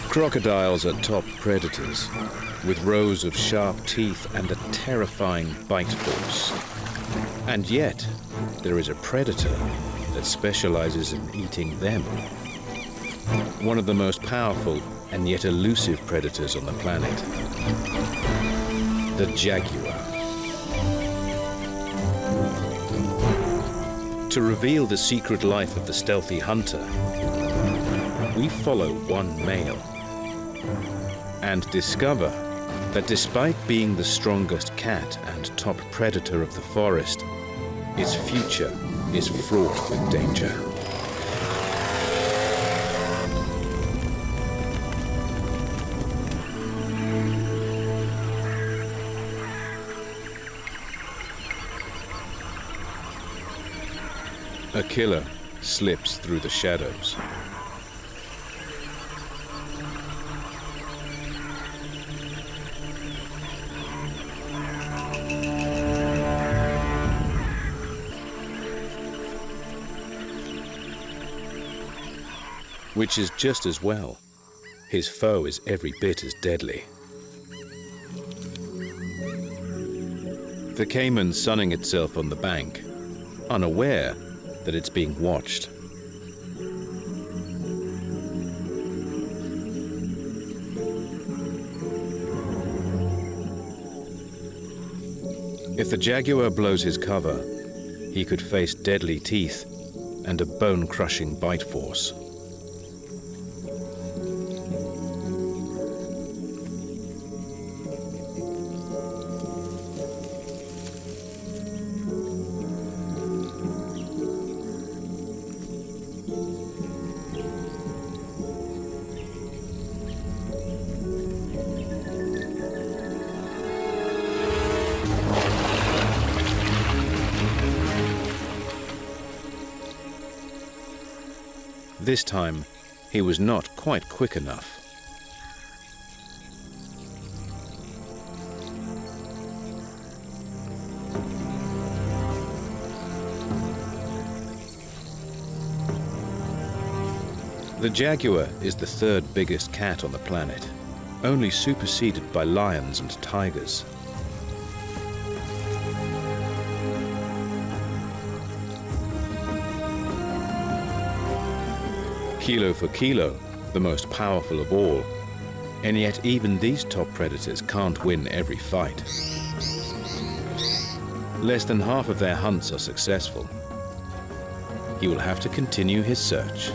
Crocodiles are top predators, with rows of sharp teeth and a terrifying bite force. And yet, there is a predator that specializes in eating them. One of the most powerful and yet elusive predators on the planet, the jaguar. To reveal the secret life of the stealthy hunter, we follow one male and discover that despite being the strongest cat and top predator of the forest, its future is fraught with danger. A killer slips through the shadows. Which is just as well. His foe is every bit as deadly. The caiman sunning itself on the bank, unaware that it's being watched. If the jaguar blows his cover, he could face deadly teeth and a bone-crushing bite force. This time, he was not quite quick enough. The jaguar is the third biggest cat on the planet, only superseded by lions and tigers. Kilo for kilo, the most powerful of all, and yet even these top predators can't win every fight. Less than half of their hunts are successful. He will have to continue his search.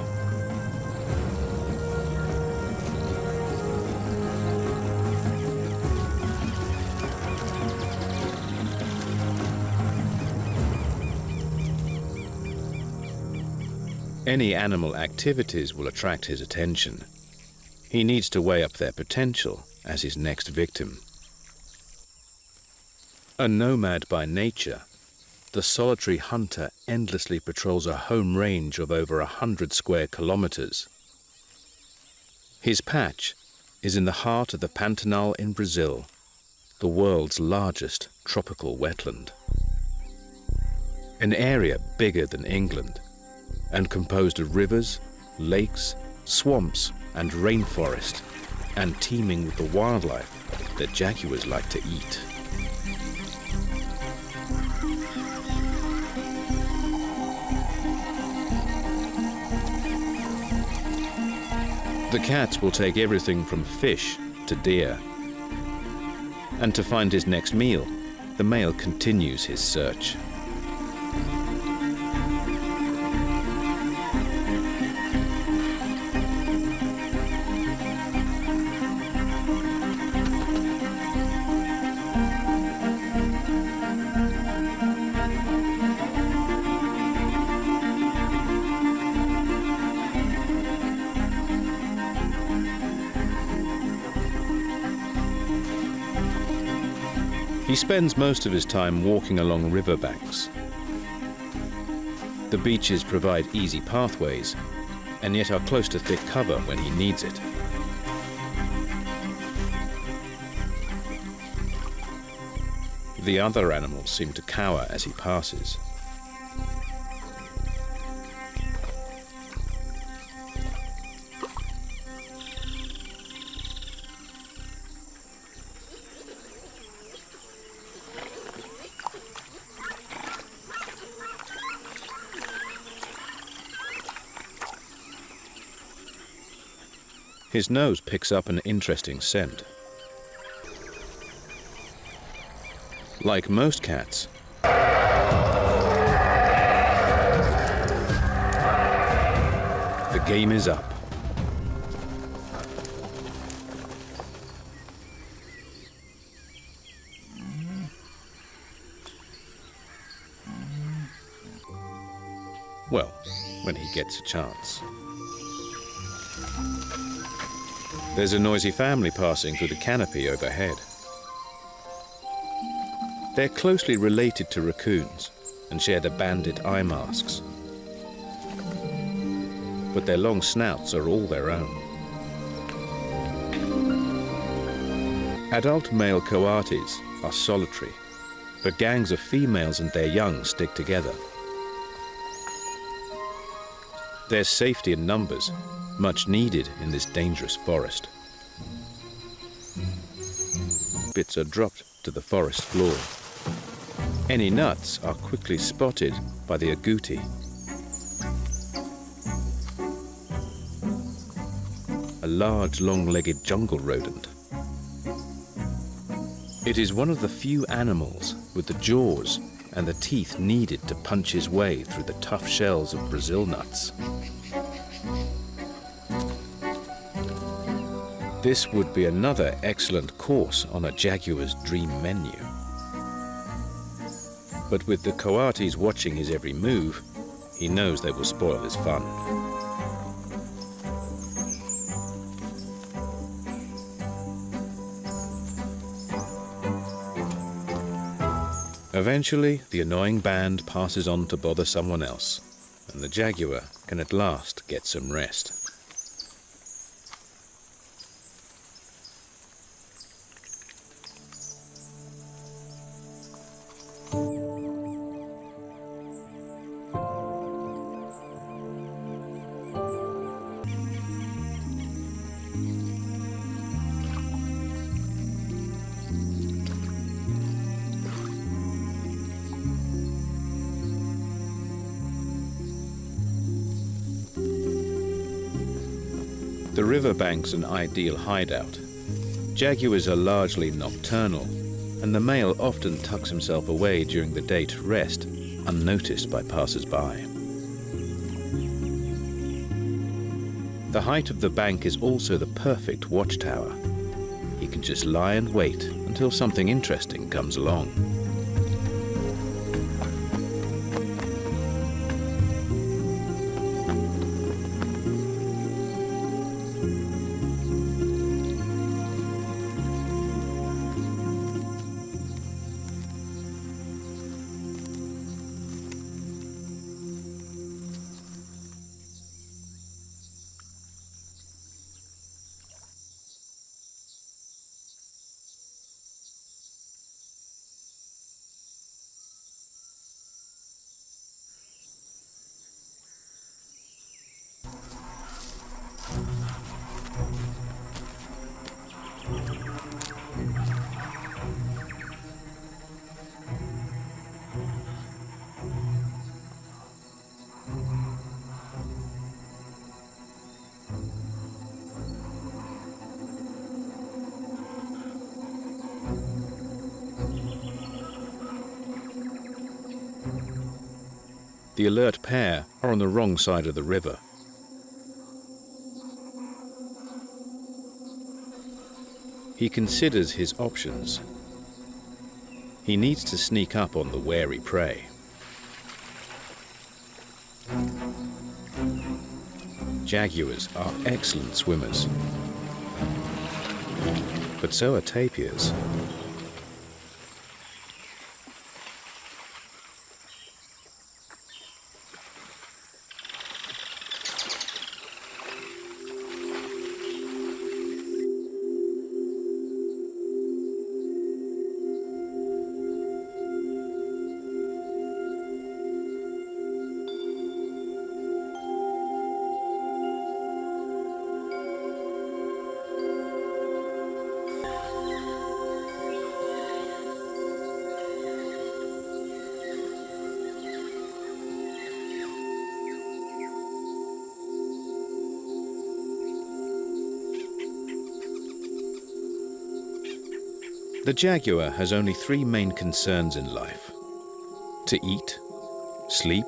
Any animal activities will attract his attention. He needs to weigh up their potential as his next victim. A nomad by nature, the solitary hunter endlessly patrols a home range of over 100 square kilometers. His patch is in the heart of the Pantanal in Brazil, the world's largest tropical wetland. An area bigger than England, and composed of rivers, lakes, swamps, and rainforest, and teeming with the wildlife that jaguars like to eat. The cats will take everything from fish to deer. And to find his next meal, the male continues his search. He spends most of his time walking along riverbanks. The beaches provide easy pathways, and yet are close to thick cover when he needs it. The other animals seem to cower as he passes. His nose picks up an interesting scent. Like most cats, the game is up. Well, when he gets a chance. There's a noisy family passing through the canopy overhead. They're closely related to raccoons and share the bandit eye masks. But their long snouts are all their own. Adult male coatis are solitary, but gangs of females and their young stick together. There's safety in numbers, much needed in this dangerous forest. Bits are dropped to the forest floor. Any nuts are quickly spotted by the agouti. A large, long-legged jungle rodent. It is one of the few animals with the jaws and the teeth needed to punch his way through the tough shells of Brazil nuts. This would be another excellent course on a jaguar's dream menu. But with the coatis watching his every move, he knows they will spoil his fun. Eventually, the annoying band passes on to bother someone else, and the jaguar can at last get some rest. The riverbank's an ideal hideout. Jaguars are largely nocturnal, and the male often tucks himself away during the day to rest, unnoticed by passers-by. The height of the bank is also the perfect watchtower. He can just lie and wait until something interesting comes along. The alert pair are on the wrong side of the river. He considers his options. He needs to sneak up on the wary prey. Jaguars are excellent swimmers, but so are tapirs. The jaguar has only three main concerns in life: to eat, sleep,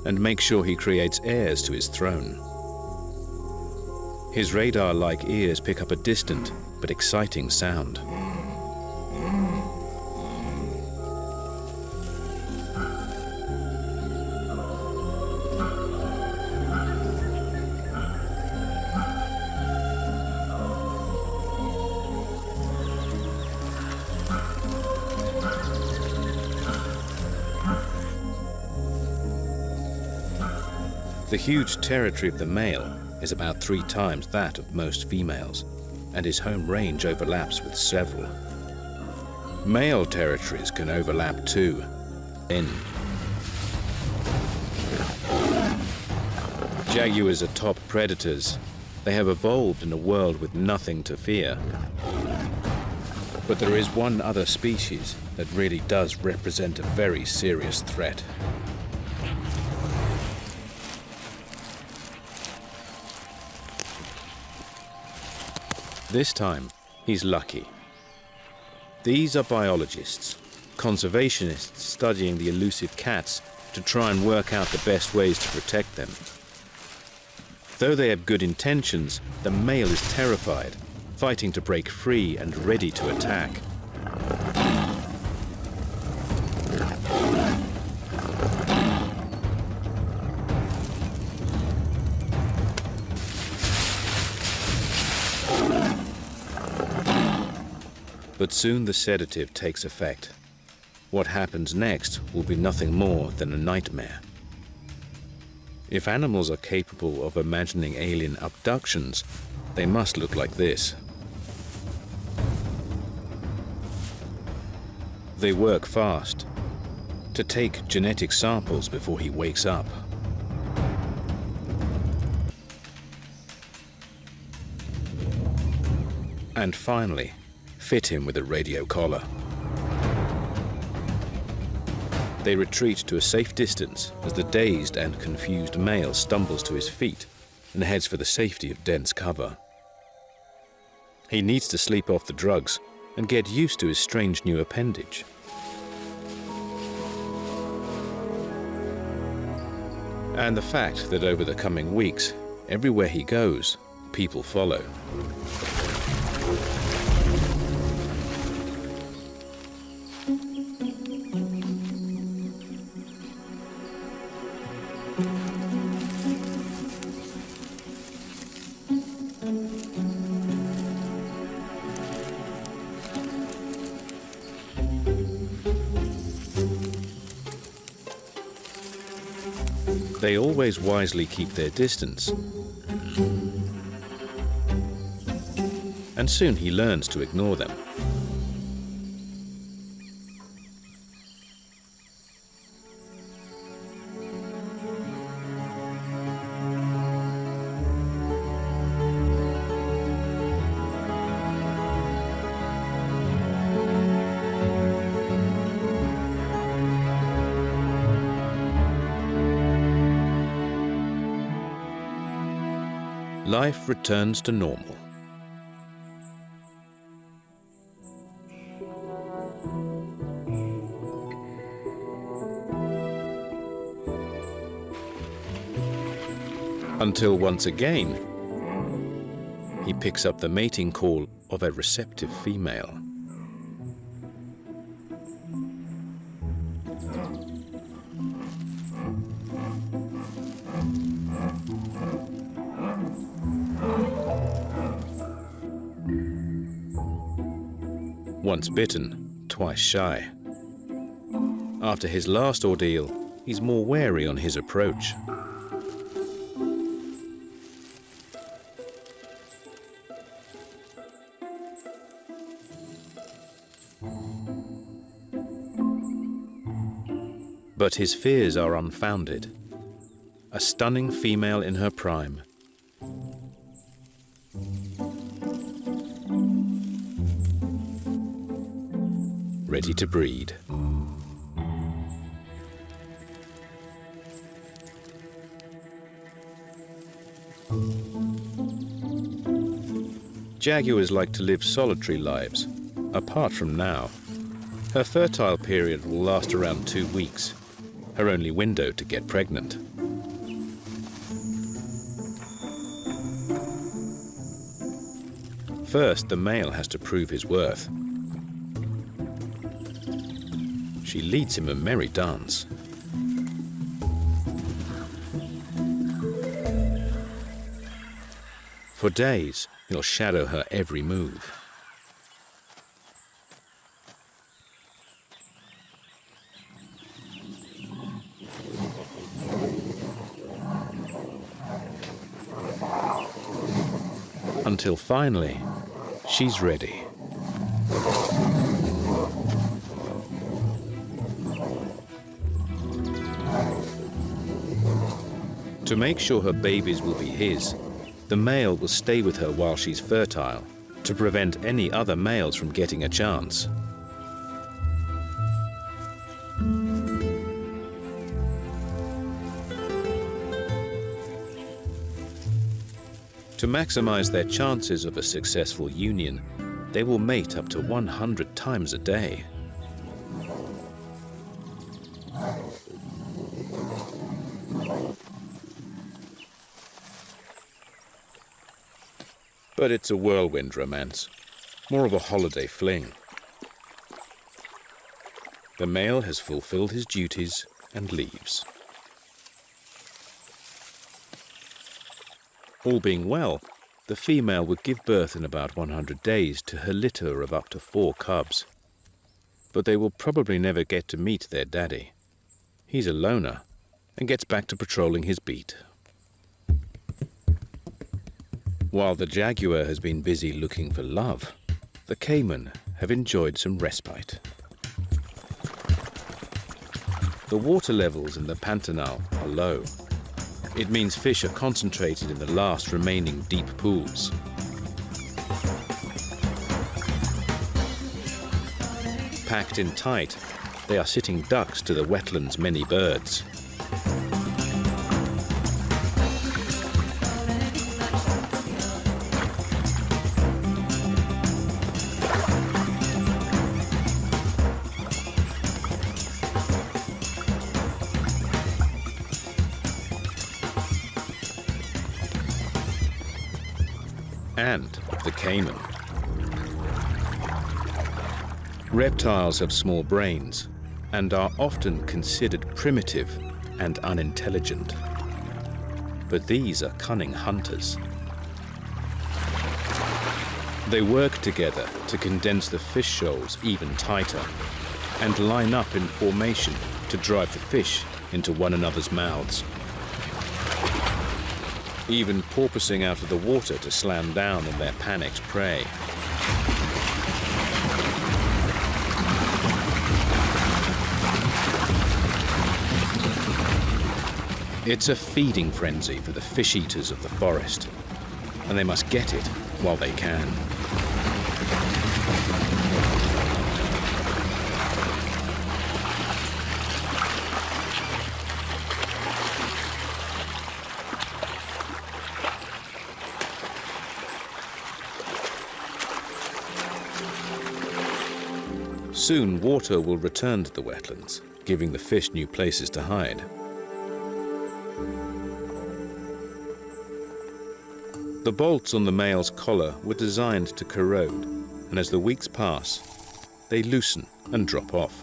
and make sure he creates heirs to his throne. His radar-like ears pick up a distant but exciting sound. The huge territory of the male is about 3 times that of most females, and his home range overlaps with several. Male territories can overlap too. Jaguars are top predators. They have evolved in a world with nothing to fear. But there is one other species that really does represent a very serious threat. This time, he's lucky. These are biologists, conservationists studying the elusive cats to try and work out the best ways to protect them. Though they have good intentions, the male is terrified, fighting to break free and ready to attack. But soon the sedative takes effect. What happens next will be nothing more than a nightmare. If animals are capable of imagining alien abductions, they must look like this. They work fast, to take genetic samples before he wakes up. And finally, fit him with a radio collar. They retreat to a safe distance as the dazed and confused male stumbles to his feet and heads for the safety of dense cover. He needs to sleep off the drugs and get used to his strange new appendage. And the fact that over the coming weeks, everywhere he goes, people follow. They always wisely keep their distance. And soon he learns to ignore them. Life returns to normal. Until once again, he picks up the mating call of a receptive female. Once bitten, twice shy. After his last ordeal, he's more wary on his approach. But his fears are unfounded. A stunning female in her prime. Ready to breed. Jaguars like to live solitary lives, apart from now. Her fertile period will last around 2 weeks, her only window to get pregnant. First, the male has to prove his worth. She leads him a merry dance. For days, he'll shadow her every move. Until finally, she's ready. To make sure her babies will be his, the male will stay with her while she's fertile, to prevent any other males from getting a chance. To maximize their chances of a successful union, they will mate up to 100 times a day. But it's a whirlwind romance, more of a holiday fling. The male has fulfilled his duties and leaves. All being well, the female would give birth in about 100 days to her litter of up to 4 cubs. But they will probably never get to meet their daddy. He's a loner and gets back to patrolling his beat. While the jaguar has been busy looking for love, the caiman have enjoyed some respite. The water levels in the Pantanal are low. It means fish are concentrated in the last remaining deep pools. Packed in tight, they are sitting ducks to the wetland's many birds. And the caiman. Reptiles have small brains and are often considered primitive and unintelligent. But these are cunning hunters. They work together to condense the fish shoals even tighter and line up in formation to drive the fish into one another's mouths. Even porpoising out of the water to slam down on their panicked prey. It's a feeding frenzy for the fish eaters of the forest, and they must get it while they can. Soon, water will return to the wetlands, giving the fish new places to hide. The bolts on the male's collar were designed to corrode, and as the weeks pass, they loosen and drop off.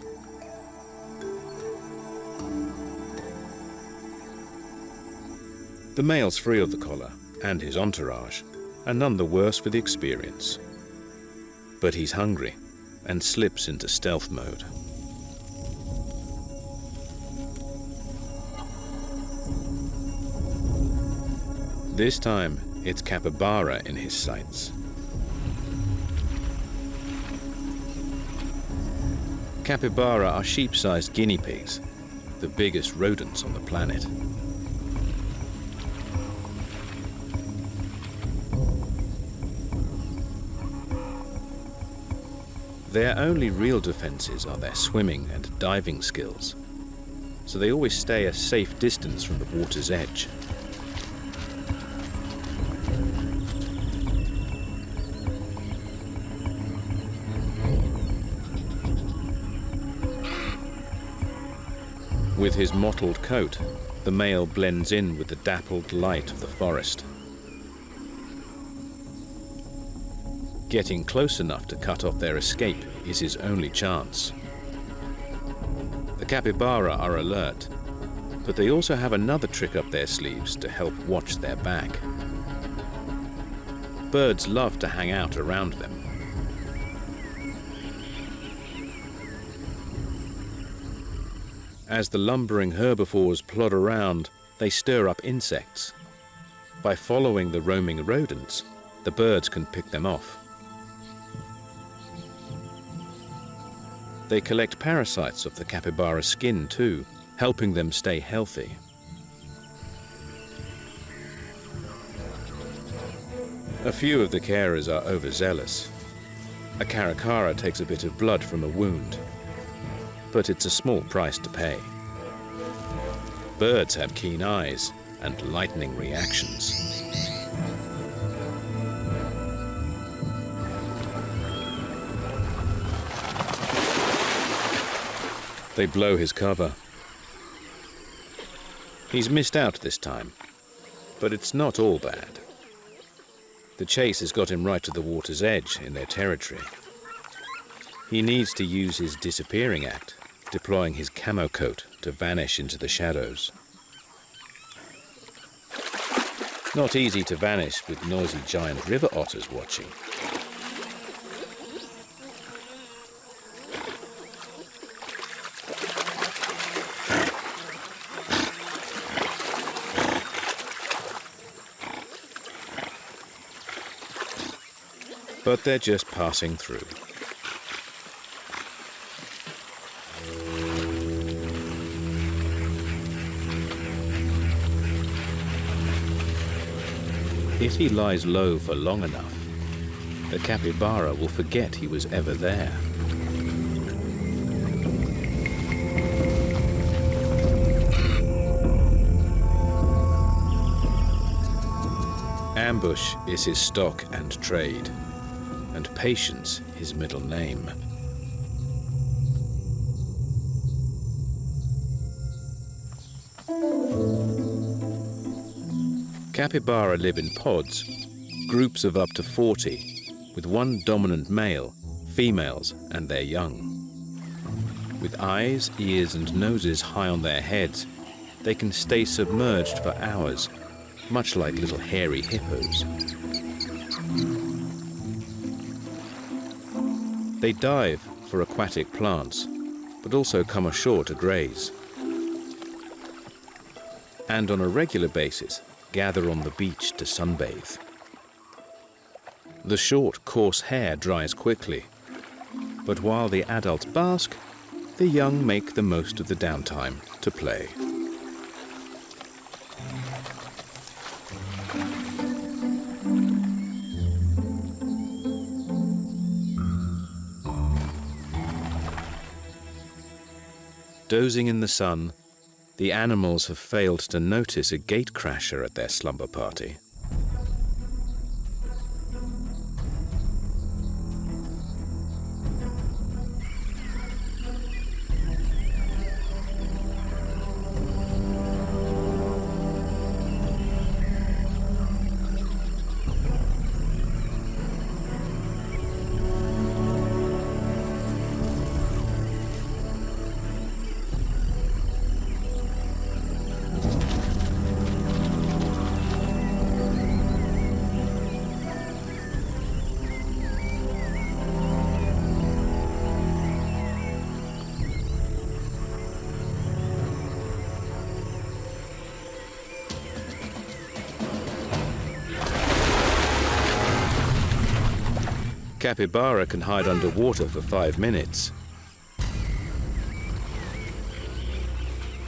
The male's free of the collar and his entourage, and none the worse for the experience. But he's hungry and slips into stealth mode. This time, it's capybara in his sights. Capybara are sheep-sized guinea pigs, the biggest rodents on the planet. Their only real defenses are their swimming and diving skills, so they always stay a safe distance from the water's edge. With his mottled coat, the male blends in with the dappled light of the forest. Getting close enough to cut off their escape is his only chance. The capybara are alert, but they also have another trick up their sleeves to help watch their back. Birds love to hang out around them. As the lumbering herbivores plod around, they stir up insects. By following the roaming rodents, the birds can pick them off. They collect parasites of the capybara skin too, helping them stay healthy. A few of the carers are overzealous. A 𝗥𝗲𝗃𝗁𝗃 takes a bit of blood from a wound, but it's a small price to pay. Birds have keen eyes and lightning reactions. They blow his cover. He's missed out this time, but it's not all bad. The chase has got him right to the water's edge in their territory. He needs to use his disappearing act, deploying his camo coat to vanish into the shadows. Not easy to vanish with noisy giant river otters watching. But they're just passing through. If he lies low for long enough, the capybara will forget he was ever there. Ambush is his stock and trade, and patience his middle name. Capybara live in pods, groups of up to 40, with one dominant male, females and their young. With eyes, ears and noses high on their heads, they can stay submerged for hours, much like little hairy hippos. They dive for aquatic plants, but also come ashore to graze. And on a regular basis, gather on the beach to sunbathe. The short, coarse hair dries quickly, but while the adults bask, the young make the most of the downtime to play. Dozing in the sun, the animals have failed to notice a gatecrasher at their slumber party. Capybara can hide underwater for 5 minutes.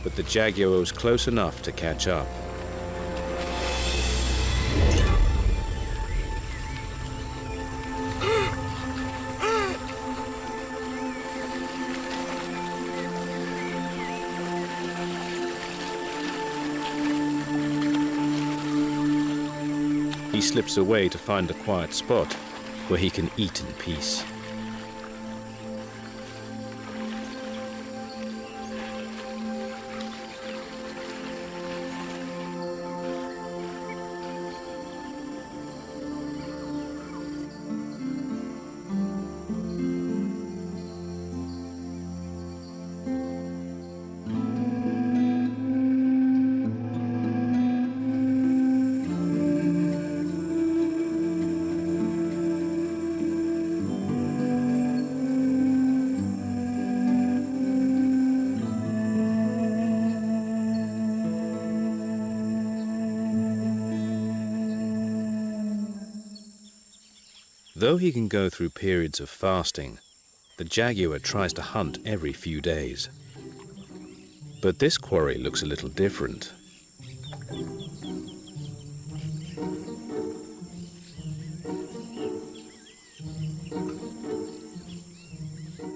But the jaguar was close enough to catch up. He slips away to find a quiet spot where he can eat in peace. Though he can go through periods of fasting, the jaguar tries to hunt every few days. But this quarry looks a little different.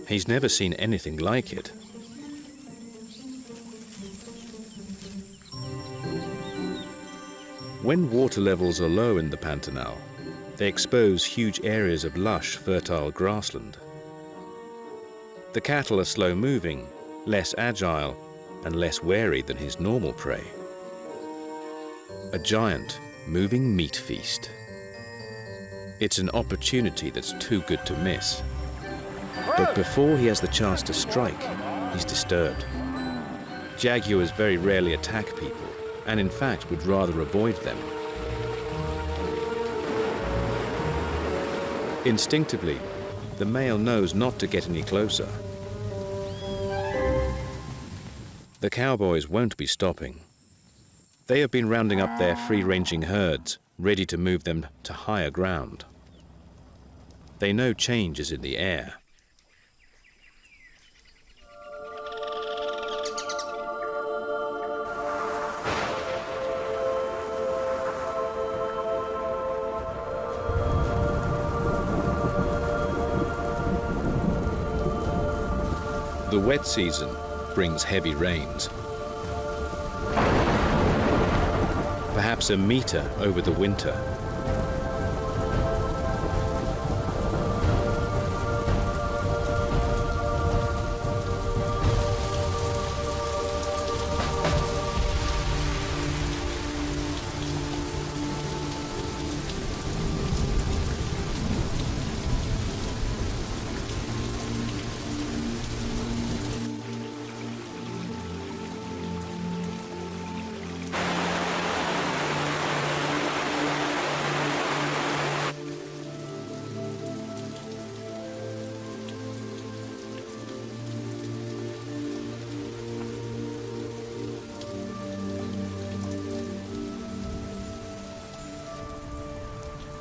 He's never seen anything like it. When water levels are low in the Pantanal, they expose huge areas of lush, fertile grassland. The cattle are slow-moving, less agile, and less wary than his normal prey. A giant, moving meat feast. It's an opportunity that's too good to miss. But before he has the chance to strike, he's disturbed. Jaguars very rarely attack people, and in fact would rather avoid them. Instinctively, the male knows not to get any closer. The cowboys won't be stopping. They have been rounding up their free-ranging herds, ready to move them to higher ground. They know change is in the air. The wet season brings heavy rains. Perhaps a meter over the winter.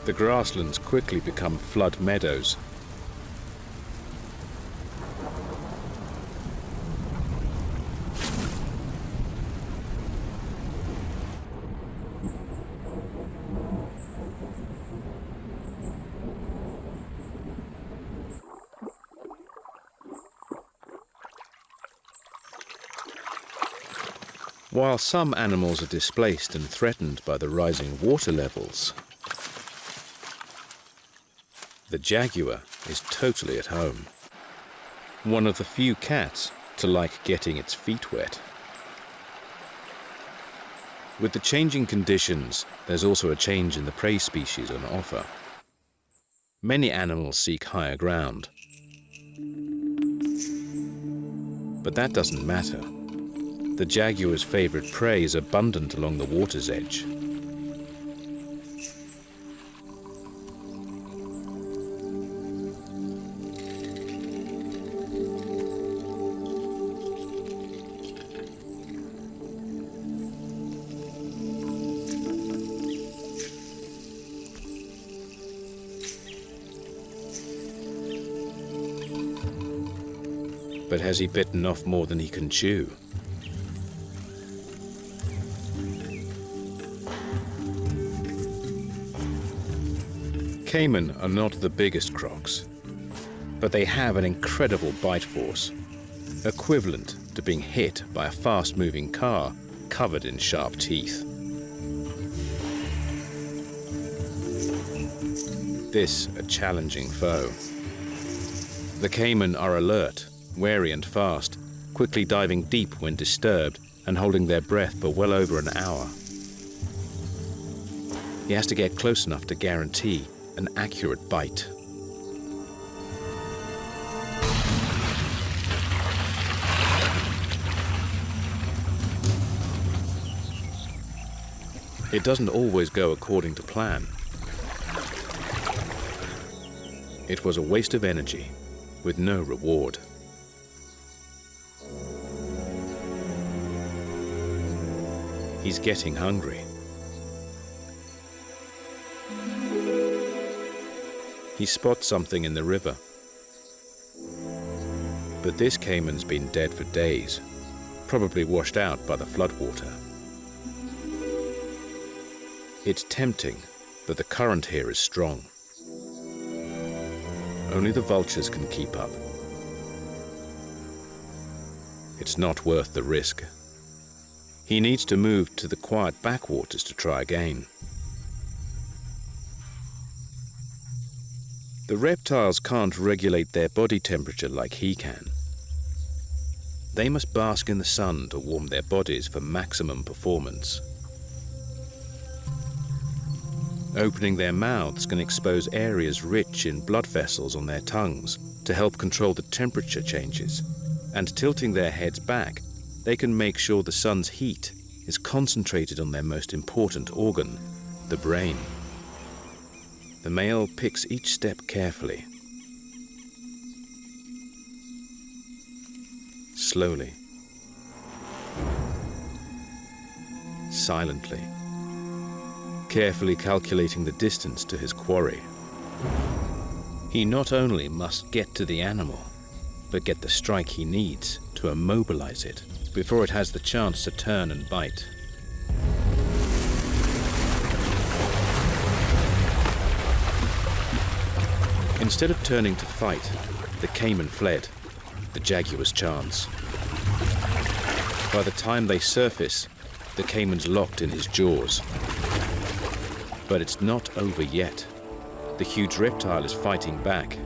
The grasslands quickly become flood meadows. While some animals are displaced and threatened by the rising water levels, the jaguar is totally at home. One of the few cats to like getting its feet wet. With the changing conditions, there's also a change in the prey species on offer. Many animals seek higher ground. But that doesn't matter. The jaguar's favorite prey is abundant along the water's edge. But has he bitten off more than he can chew? Caiman are not the biggest crocs, but they have an incredible bite force, equivalent to being hit by a fast-moving car covered in sharp teeth. This a challenging foe. The caiman are alert, wary and fast, quickly diving deep when disturbed and holding their breath for well over an hour. He has to get close enough to guarantee an accurate bite. It doesn't always go according to plan. It was a waste of energy with no reward. He's getting hungry. he spots something in the river. But this caiman's been dead for days, probably washed out by the floodwater. It's tempting, but the current here is strong. Only the vultures can keep up. It's not worth the risk. He needs to move to the quiet backwaters to try again. The reptiles can't regulate their body temperature like he can. They must bask in the sun to warm their bodies for maximum performance. Opening their mouths can expose areas rich in blood vessels on their tongues to help control the temperature changes, and tilting their heads back, they can make sure the sun's heat is concentrated on their most important organ, the brain. The male picks each step carefully. Slowly. Silently. Carefully calculating the distance to his quarry. He not only must get to the animal, but get the strike he needs to immobilize it before it has the chance to turn and bite. Instead of turning to fight, the caiman fled, the jaguar's chance. By the time they surface, the caiman's locked in his jaws. But it's not over yet. The huge reptile is fighting back.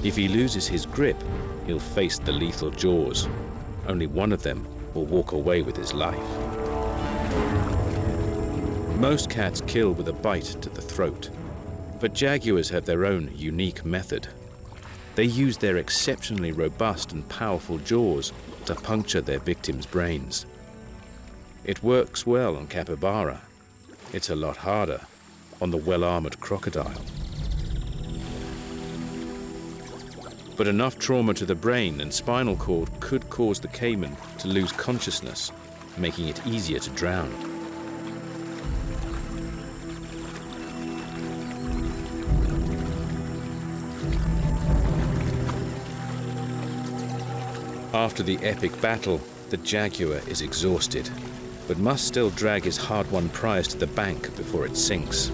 If he loses his grip, he'll face the lethal jaws. Only one of them will walk away with his life. Most cats kill with a bite to the throat, but jaguars have their own unique method. They use their exceptionally robust and powerful jaws to puncture their victims' brains. It works well on capybara. It's a lot harder on the well-armored crocodile. But enough trauma to the brain and spinal cord could cause the caiman to lose consciousness, making it easier to drown. After the epic battle, the jaguar is exhausted, but must still drag his hard-won prize to the bank before it sinks.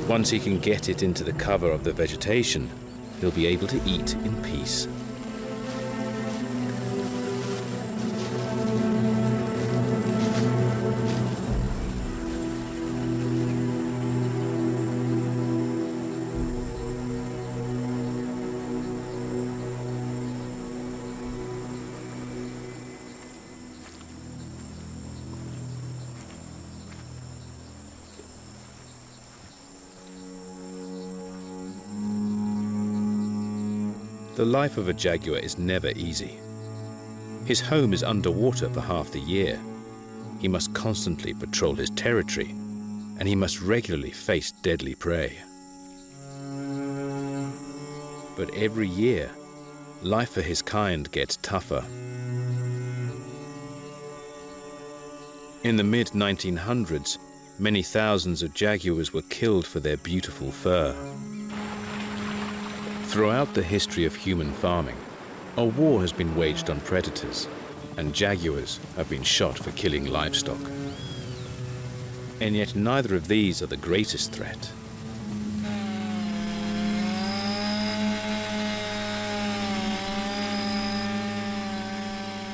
Once he can get it into the cover of the vegetation, he'll be able to eat in peace. The life of a jaguar is never easy. His home is underwater for half the year. He must constantly patrol his territory, and he must regularly face deadly prey. But every year, life for his kind gets tougher. In the mid-1900s, many thousands of jaguars were killed for their beautiful fur. Throughout the history of human farming, a war has been waged on predators, and jaguars have been shot for killing livestock. And yet neither of these are the greatest threat.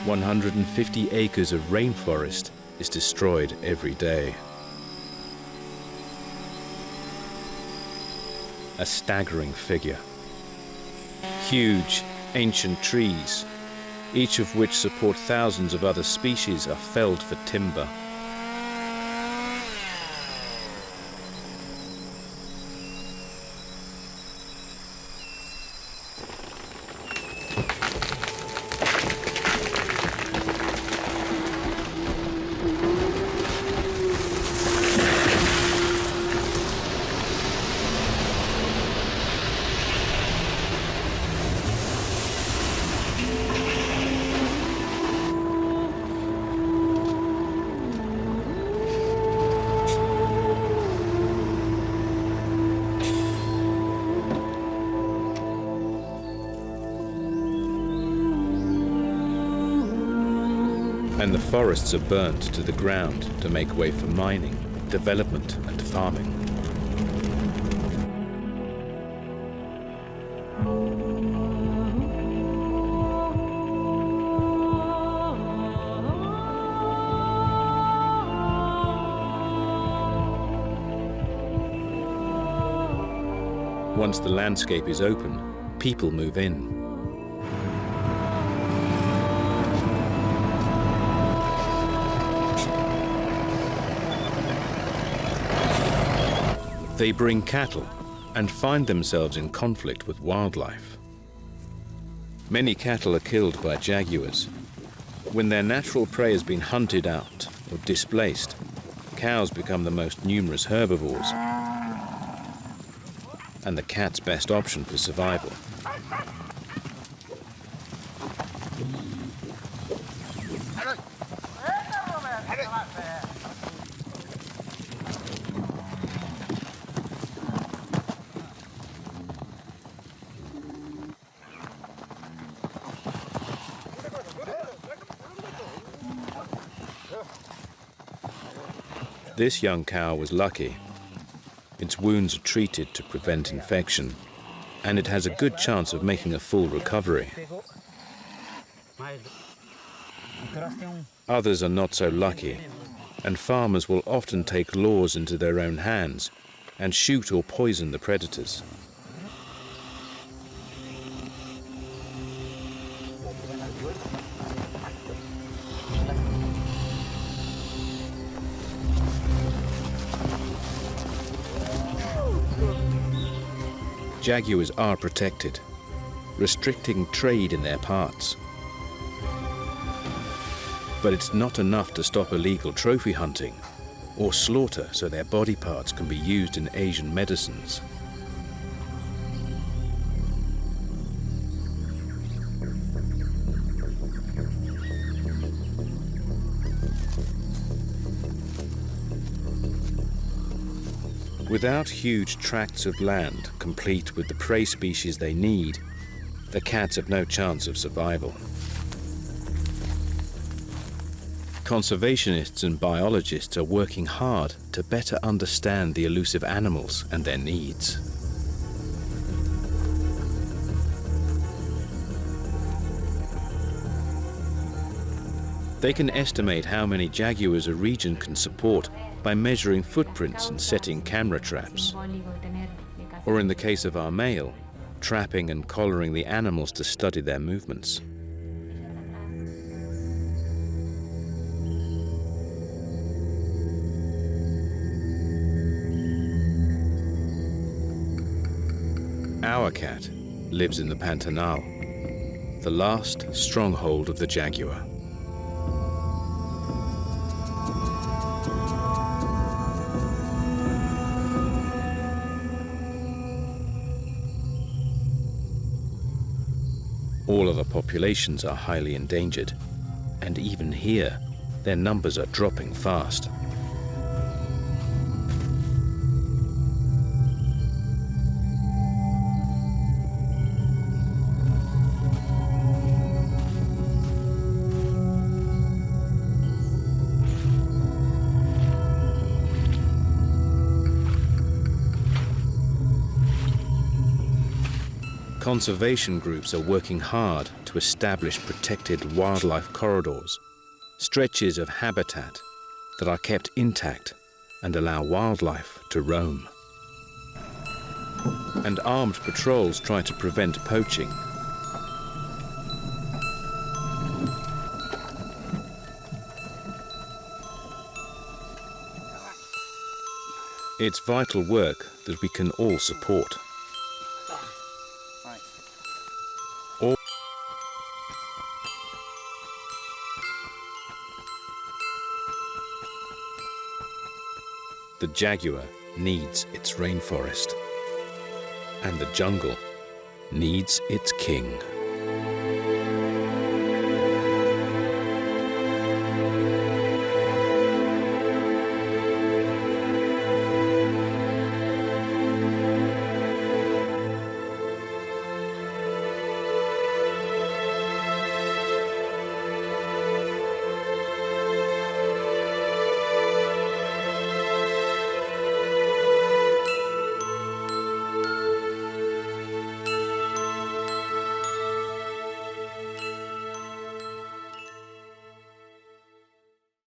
"150 acres of rainforest is destroyed every day." A staggering figure. Huge, ancient trees, each of which support thousands of other species, are felled for timber. and the forests are burnt to the ground to make way for mining, development and farming. Once the landscape is open, people move in. They bring cattle and find themselves in conflict with wildlife. Many cattle are killed by jaguars. When their natural prey has been hunted out or displaced, cows become the most numerous herbivores and the cat's best option for survival. This young cow was lucky. Its wounds are treated to prevent infection, and it has a good chance of making a full recovery. Others are not so lucky, and farmers will often take laws into their own hands and shoot or poison the predators. Jaguars are protected, restricting trade in their parts. But it's not enough to stop illegal trophy hunting or slaughter so their body parts can be used in Asian medicines. Without huge tracts of land complete with the prey species they need, the cats have no chance of survival. Conservationists and biologists are working hard to better understand the elusive animals and their needs. They can estimate how many jaguars a region can support by measuring footprints and setting camera traps. Or in the case of our male, trapping and collaring the animals to study their movements. Our cat lives in the Pantanal, the last stronghold of the jaguar. All other populations are highly endangered, and even here, their numbers are dropping fast. Conservation groups are working hard to establish protected wildlife corridors, stretches of habitat that are kept intact and allow wildlife to roam. And armed patrols try to prevent poaching. It's vital work that we can all support. The jaguar needs its rainforest, and the jungle needs its king.